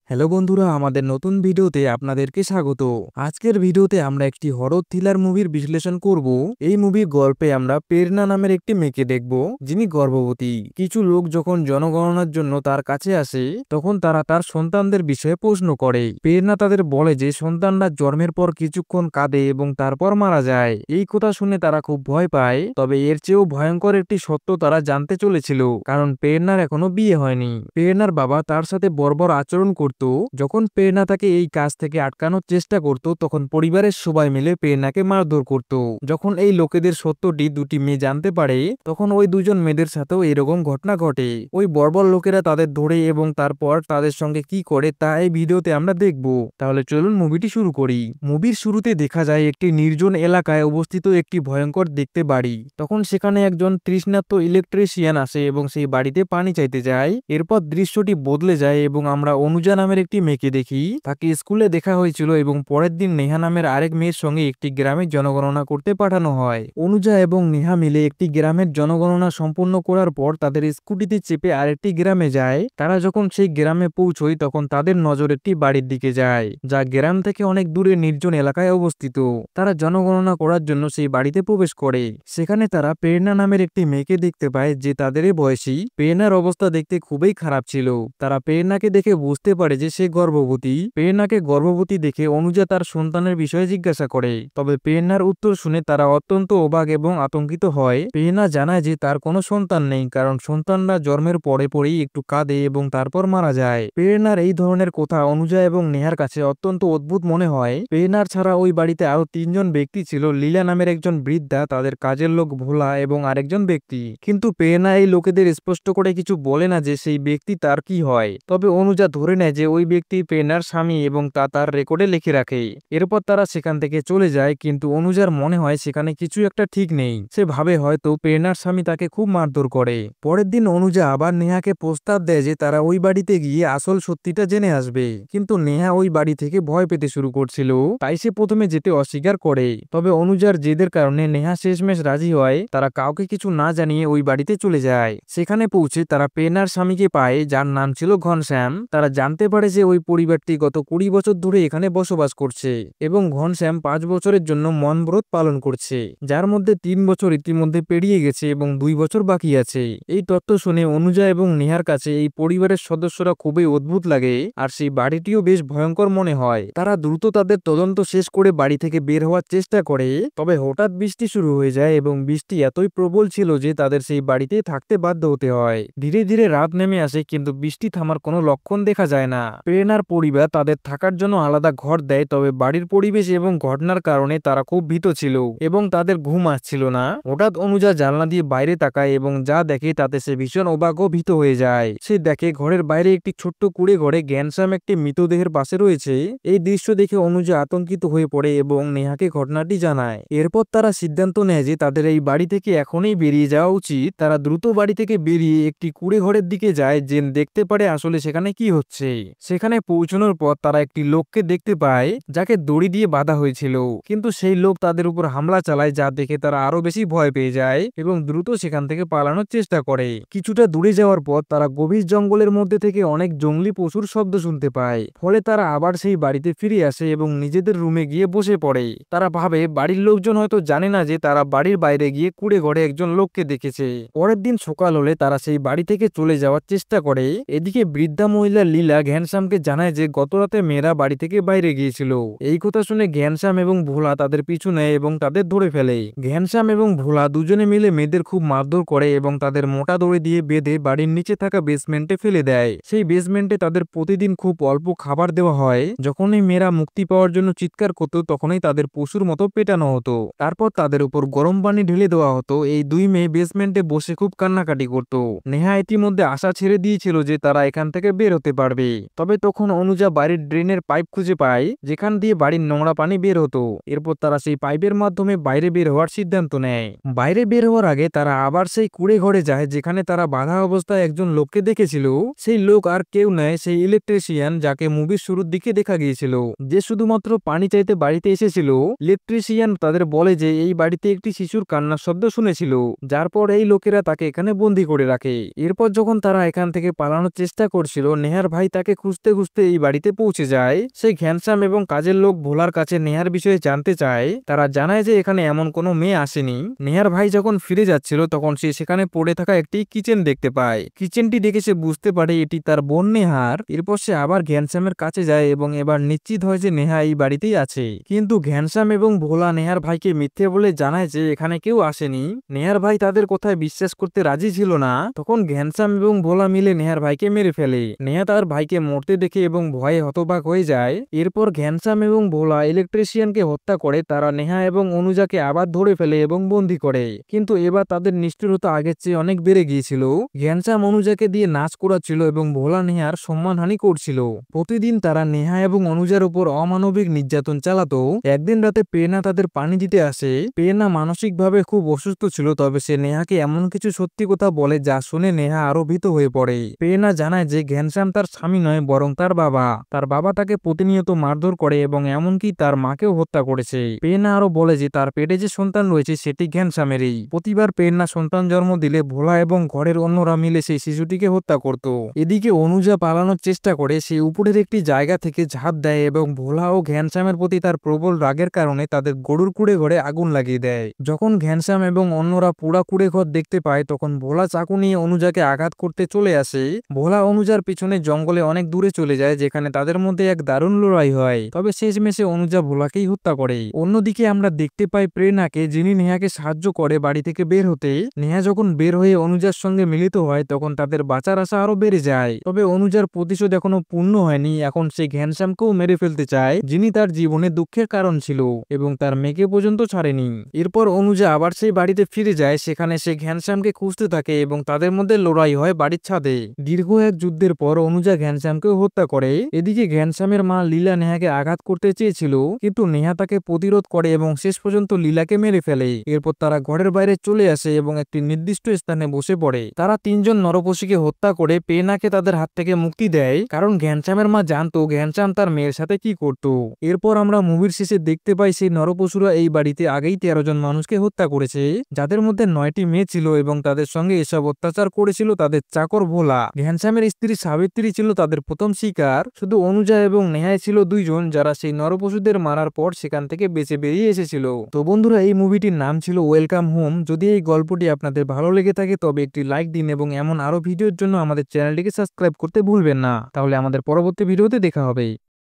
Hello বন্ধুরা, আমাদের নতুন ভিডিওতে আপনাদেরকে স্বাগত। আজকের ভিডিওতে আমরা একটি হরর থ্রিলার মুভির বিশ্লেষণ করব। এই মুভির গল্পে আমরা প্রেরণা নামের একটি মেয়েকে দেখব, যিনি গর্ভবতী। কিছু লোক যখন জনগণনার জন্য তার কাছে আসে, তখন তারা তার সন্তানদের বিষয়ে প্রশ্ন করে। প্রেরণা তাদের বলে যে সন্তানরা জন্মের পর কিছুক্ষণ কাঁদে এবং তারপর মারা যায়। এই কথা শুনে তারা খুব ভয় পায়, তবে এর চেয়েও ভয়ঙ্কর একটি সত্য তারা জানতে চলেছিল, কারণ প্রেরণার এখনো বিয়ে হয়নি। প্রেরণার বাবা তার সাথে বর্বর আচরণ করত। যখন প্রেরণা তাকে এই কাজ থেকে আটকানোর চেষ্টা করত, তখন পরিবারের সবাই মিলে প্রেরণাকে মারধর করত। যখন এই লোকেদের সত্যটি দুটি মেয়ে জানতে পারে, তখন ওই দুজন মেয়েদের সাথেও এরকম ঘটনা ঘটে। ওই বর্বর লোকেরা তাদের ধরে এবং তারপর তাদের সঙ্গে কি করে তা এই ভিডিওতে আমরা দেখব। তাহলে চলুন মুভিটি শুরু করি। মুভির শুরুতে দেখা যায় একটি নির্জন এলাকায় অবস্থিত একটি ভয়ঙ্কর দেখতে বাড়ি। তখন সেখানে একজন তৃষ্ণার্ত ইলেকট্রিশিয়ান আসে এবং সেই বাড়িতে পানি চাইতে যায়। এরপর দৃশ্যটি বদলে যায় এবং আমরা অনুজা নামের একটি মেয়েকে দেখি। তাকে স্কুলে দেখা হয়েছিল এবং পরের দিন নেহা নামের আরেক মেয়ের সঙ্গে একটি গ্রামের জনগণনা করতে পাঠানো হয়। অনুজা এবং নেহা মিলে একটি গ্রামের জনগণনা সম্পূর্ণ করার পর তাদের স্কুটিতে চেপে আরেকটি গ্রামে যায়। তারা যখন সেই গ্রামে পৌঁছয়, তখন তাদের নজর একটি বাড়ির দিকে যায়, যা গ্রাম থেকে অনেক দূরে নির্জন এলাকায় অবস্থিত। তারা জনগণনা করার জন্য সেই বাড়িতে প্রবেশ করে। সেখানে তারা প্রেরণা নামের একটি মেয়েকে দেখতে পায়, যে তাদেরই বয়সী। প্রেরণার অবস্থা দেখতে খুবই খারাপ ছিল। তারা প্রেরণাকে দেখে বুঝতে পারে যে সে গর্ভবতী। প্রেরণাকে গর্ভবতী দেখে অনুজা তার সন্তানের বিষয়ে জিজ্ঞাসা করে, তবে প্রেরণার উত্তর শুনে তারা অত্যন্ত অবাক এবং আতঙ্কিত হয়। প্রেরণা জানায় যে তার কোনো সন্তান নেই, কারণ সন্তানরা জন্মের পরেই একটু কাঁদে এবং তারপর মারা যায়। প্রেরণার এই ধরনের কথা অনুজা এবং নেহার কাছে অত্যন্ত অদ্ভুত মনে হয়। প্রেরণার ছাড়া ওই বাড়িতে আরো তিনজন ব্যক্তি ছিল। লীলা নামের একজন বৃদ্ধা, তাদের কাজের লোক ভোলা এবং আরেকজন ব্যক্তি। কিন্তু প্রেরণা এই লোকেদের স্পষ্ট করে কিছু বলে না যে সেই ব্যক্তি তার কি হয়। তবে অনুজা ধরে নেয় যে ওই ব্যক্তি প্রেরণার স্বামী এবং তা তার রেকর্ডে লিখে রাখে। এরপর তারা সেখান থেকে চলে যায়, কিন্তু অনুজার মনে হয় সেখানে কিছু একটা ঠিক নেই। সে ভাবে হয়তো প্রেরণার স্বামী তাকে খুব মারধর করে। পরের দিন অনুজা আবার নেহাকে প্রস্তাব দেয় যে তারা ওই বাড়িতে গিয়ে আসল সত্যিটা জেনে আসবে। কিন্তু নেহা ওই বাড়ি থেকে ভয় পেতে শুরু করছিল, তাই সে প্রথমে যেতে অস্বীকার করে। তবে অনুজার জেদের কারণে নেহা শেষমেশ রাজি হয়। তারা কাউকে কিছু না জানিয়ে ওই বাড়িতে চলে যায়। সেখানে পৌঁছে তারা প্রেরণার স্বামীকে পায়, যার নাম ছিল ঘনশ্যাম। তারা জানতে পারে যে ওই পরিবারটি গত 20 বছর ধরে এখানে বসবাস করছে এবং ঘনশ্যাম 5 বছরের জন্য মনব্রত পালন করছে, যার মধ্যে 3 বছর ইতিমধ্যে পেরিয়ে গেছে এবং 2 বছর বাকি আছে। এই তথ্য শুনে অনুজা এবং নেহার কাছে এই পরিবারের সদস্যরা খুবই অদ্ভুত লাগে, আর সেই বাড়িটিও বেশ ভয়ঙ্কর মনে হয়। তারা দ্রুত তাদের তদন্ত শেষ করে বাড়ি থেকে বের হওয়ার চেষ্টা করে। তবে হঠাৎ বৃষ্টি শুরু হয়ে যায় এবং বৃষ্টি এতই প্রবল ছিল যে তাদের সেই বাড়িতে থাকতে বাধ্য হতে হয়। ধীরে ধীরে রাত নেমে আসে, কিন্তু বৃষ্টি থামার কোনো লক্ষণ দেখা যায় না। প্রেরণার পরিবার তাদের থাকার জন্য আলাদা ঘর দেয়, তবে বাড়ির পরিবেশ এবং ঘটনার কারণে তারা খুব ভীত ছিল এবং তাদের ঘুম আসছিল না। হঠাৎ অনুজা জানলা দিয়ে বাইরে তাকায় এবং যা দেখে তাতে সে ভীষণ অবাক ও ভীত হয়ে যায়। সে দেখে ঘরের বাইরে একটি ছোট্ট কুঁড়ে ঘরে ঘ্যানশ্যাম একটি মৃতদেহের পাশে রয়েছে। এই দৃশ্য দেখে অনুজা আতঙ্কিত হয়ে পড়ে এবং নেহাকে ঘটনাটি জানায়। এরপর তারা সিদ্ধান্ত নেয় যে তাদের এই বাড়ি থেকে এখনই বেরিয়ে যাওয়া উচিত। তারা দ্রুত বাড়ি থেকে বেরিয়ে একটি কুঁড়ে ঘরের দিকে যায়, যে দেখতে পারে আসলে সেখানে কি হচ্ছে। সেখানে পৌঁছানোর পর তারা একটি লোককে দেখতে পায়, যাকে দড়ি দিয়ে বাঁধা হয়েছিল। কিন্তু সেই লোক তাদের উপর হামলা চালায়, যা দেখে তারা আরো বেশি ভয় পেয়ে যায় এবং দ্রুত সেখান থেকে পালানোর চেষ্টা করে। কিছুটা দূরে যাওয়ার পর তারা গভীর জঙ্গলের মধ্যে থেকে অনেক জঙ্গলি পশুর শব্দ শুনতে পায়। ফলে তারা আবার সেই বাড়িতে ফিরে আসে এবং নিজেদের রুমে গিয়ে বসে পড়ে। তারা ভাবে বাড়ির লোকজন হয়তো জানে না যে তারা বাড়ির বাইরে গিয়ে কুঁড়ে ঘরে একজন লোককে দেখেছে। পরের দিন সকাল হলে তারা সেই বাড়ি থেকে চলে যাওয়ার চেষ্টা করে। এদিকে বৃদ্ধা মহিলা লীলা ঘ্যানশ্যামকে জানায় যে গতরাতে মেয়েরা বাড়ি থেকে বাইরে গিয়েছিল। এই কথা শুনে ঘ্যানশ্যাম এবং ভোলা তাদের পিছু নেয় এবং তাদের ধরে ফেলে। ঘ্যানশ্যাম এবং ভোলা দুজনে মিলে মেয়েদের খুব মারধর করে এবং তাদের মোটা দড়ি দিয়ে বেঁধে বাড়ির নিচে থাকা বেসমেন্টে ফেলে দেয়। সেই বেসমেন্টে তাদের প্রতিদিন খুব অল্প খাবার দেওয়া হয়। যখনই মেয়েরা মুক্তি পাওয়ার জন্য চিৎকার করত, তখনই তাদের পশুর মতো পেটানো হতো। তারপর তাদের উপর গরম পানি ঢেলে দেওয়া হতো। এই দুই মেয়ে বেসমেন্টে বসে খুব কান্নাকাটি করত। নেহা ইতিমধ্যে আশা ছেড়ে দিয়েছিল যে তারা এখান থেকে বের হতে পারবে। তবে তখন অনুজা বাড়ির ড্রেনের পাইপ খুঁজে পায়, যেখান দিয়ে বাড়ির নোংরা পানি বের হতো। এরপর তারা সেই পাইপের মাধ্যমে বাইরে বের হওয়ার সিদ্ধান্ত নেয়। বাইরে বের হওয়ার আগে তারা আবার সেই কুঁড়ে ঘরে যায়, যেখানে তারা বাঁধা অবস্থায় একজন লোককে দেখেছিল। সেই লোক আর কেউ নয়, সেই ইলেকট্রিশিয়ান, যাকে মুভির শুরুর দিকে দেখা গিয়েছিল, যে শুধুমাত্র পানি চাইতে বাড়িতে এসেছিল। ইলেকট্রিশিয়ান তাদের বলে যে এই বাড়িতে একটি শিশুর কান্নার শব্দ শুনেছিল, যার পর এই লোকেরা তাকে এখানে বন্দি করে রাখে। এরপর যখন তারা এখান থেকে পালানোর চেষ্টা করছিল, নেহার ভাই তাকে খুঁজতে খুঁজতে এই বাড়িতে পৌঁছে যায়। সে ঘ্যানশ্যাম এবং কাজের লোক ভোলার কাছে নেহার বিষয়ে জানতে চায়। তারা জানায় যে এখানে এমন কোনো মেয়ে আসেনি। নেহার ভাই যখন ফিরে যাচ্ছিল তখন সে সেখানে পড়ে থাকা একটি কিচেন দেখতে পায়। কিচেনটি দেখে সে বুঝতে পারে এটি তার বোন নেহার। এরপর সে আবার ঘ্যানশ্যামের কাছে যায় এবং এবার নিশ্চিত হয় যে নেহা এই বাড়িতেই আছে। কিন্তু ঘ্যানশ্যাম এবং ভোলা নেহার ভাইকে মিথ্যে বলে জানায় যে এখানে কেউ আসেনি। নেহার ভাই তাদের কথায় বিশ্বাস করতে রাজি ছিল না। তখন ঘ্যানশ্যাম এবং ভোলা মিলে নেহার ভাইকে মেরে ফেলে। নেহা তার ভাইকে মরতে দেখে এবং ভয়ে হতবাক হয়ে যায়। এরপর ঘ্যানশ্যাম এবং ভোলা ইলেকট্রিশিয়ানকে হত্যা করে তারা নেহা এবং অনুজাকে আবার ধরে ফেলে এবং বন্দী করে। কিন্তু এবার তাদের নিষ্ঠুরতা আগের চেয়ে অনেক বেড়ে গিয়েছিল। ঘ্যানশ্যাম অনুজাকে দিয়ে নাচ করাচ্ছিল এবং ভোলা নেহার সম্মানহানি করছিল। প্রতিদিন তারা নেহা এবং অনুজার উপর অমানবিক নির্যাতন চালাতো। একদিন রাতে প্রেরণা তাদের পানি দিতে আসে। প্রেরণা মানসিকভাবে খুব অসুস্থ ছিল, তবে সে নেহাকে এমন কিছু সত্যি কথা বলে যা শুনে নেহা আরো ভীত হয়ে পড়ে। প্রেরণা জানায় যে ঘ্যানশ্যাম তার স্বামী নয় বরং তার বাবা। তার বাবা তাকে প্রতিনিয়ত মারধর করে এবং এমনকি তার মাকেও হত্যা করেছে। প্রেরণা আরো বলে যে তার পেটে যে সন্তান রয়েছে সেটি ঘ্যানশ্যামেরই। প্রতিবার প্রেরণা সন্তান জন্ম দিলে ভোলা এবং ঘরের অন্যরা মিলে সেই শিশুটিকে হত্যা করত। এদিকে অনুজা পালানোর চেষ্টা করে সে উপরের একটি জায়গা থেকে ঝাঁপ দেয় এবং ভোলা ও ঘ্যানশ্যামের প্রতি তার প্রবল রাগের কারণে তাদের গরুর কুড়ে ঘরে আগুন লাগিয়ে দেয়। যখন ঘ্যানশ্যাম এবং অন্যরা পুরা কুড়ে ঘর দেখতে পায় তখন ভোলা চাকু নিয়ে অনুজাকে আঘাত করতে চলে আসে। ভোলা অনুজার পিছনে জঙ্গলে অনেক দূরে চলে যায়, যেখানে তাদের মধ্যে এক দারুণ লড়াই হয়। তবে শেষমেশে অনুজা ভোলাকেই হত্যা করে। অন্যদিকে আমরা দেখতে পাই প্রেরণাকে, যিনি নেহাকে সাহায্য করে বাড়ি থেকে বের হতে। নেহা যখন বের হয়ে অনুজার সঙ্গে মিলিত হয় তখন তাদের বাঁচার আশা আরো বেড়ে যায়। তবে অনুজার প্রতিশোধ এখনো পূর্ণ হয়নি। এখন সে ঘ্যানশ্যামকেও মেরে ফেলতে চায়, যিনি তার জীবনে দুঃখের কারণ ছিল এবং তার মেয়েকে পর্যন্ত ছাড়েনি। এরপর অনুজা আবার সেই বাড়িতে ফিরে যায়। সেখানে সে ঘ্যানশ্যামকে খুঁজতে থাকে এবং তাদের মধ্যে লড়াই হয় বাড়ির ছাদে। দীর্ঘ এক যুদ্ধের পর অনুজা ঘ্যানশ্যামকেও হত্যা করে। এদিকে ঘ্যানশ্যামের মা লীলা নেহাকে আঘাত করতে চেয়েছিল, কিন্তু নেহা তাকে প্রতিরোধ করে এবং শেষ পর্যন্ত লীলাকে মেরে ফেলে। এরপর তারা ঘরের বাইরে চলে আসে এবং একটি নির্দিষ্ট স্থানে বসে পড়ে। তারা তিনজন নরপশীকে হত্যা করে প্রেরণাকে তাদের হাত থেকে মুক্তি দেয়, কারণ ঘ্যানশ্যামের মা জানতো ঘ্যানশ্যাম তার মেয়ের সাথে কি করত। এরপর আমরা মুভির শেষে দেখতে পাই সেই নরপশুরা এই বাড়িতে আগেই 13 জন মানুষকে হত্যা করেছে, যাদের মধ্যে 9টি মেয়ে ছিল এবং তাদের সঙ্গে এসব অত্যাচার করেছিল তাদের চাকর ভোলা। ঘ্যানশ্যামের স্ত্রী সাবিত্রী ছিল তাদের প্রথম শিকার। শুধু অনুজা এবং নেহাই ছিল দুইজন যারা সেই নরপশুদের মারার পর সেখান থেকে বেঁচে বেরিয়ে এসেছিল। তো বন্ধুরা, এই মুভিটির নাম ছিল ওয়েলকাম হোম। যদি এই গল্পটি আপনাদের ভালো লেগে থাকে তবে একটি লাইক দিন এবং এমন আরো ভিডিওর জন্য আমাদের চ্যানেলটিকে সাবস্ক্রাইব করতে ভুলবেন না। তাহলে আমাদের পরবর্তী ভিডিওতে দেখা হবে।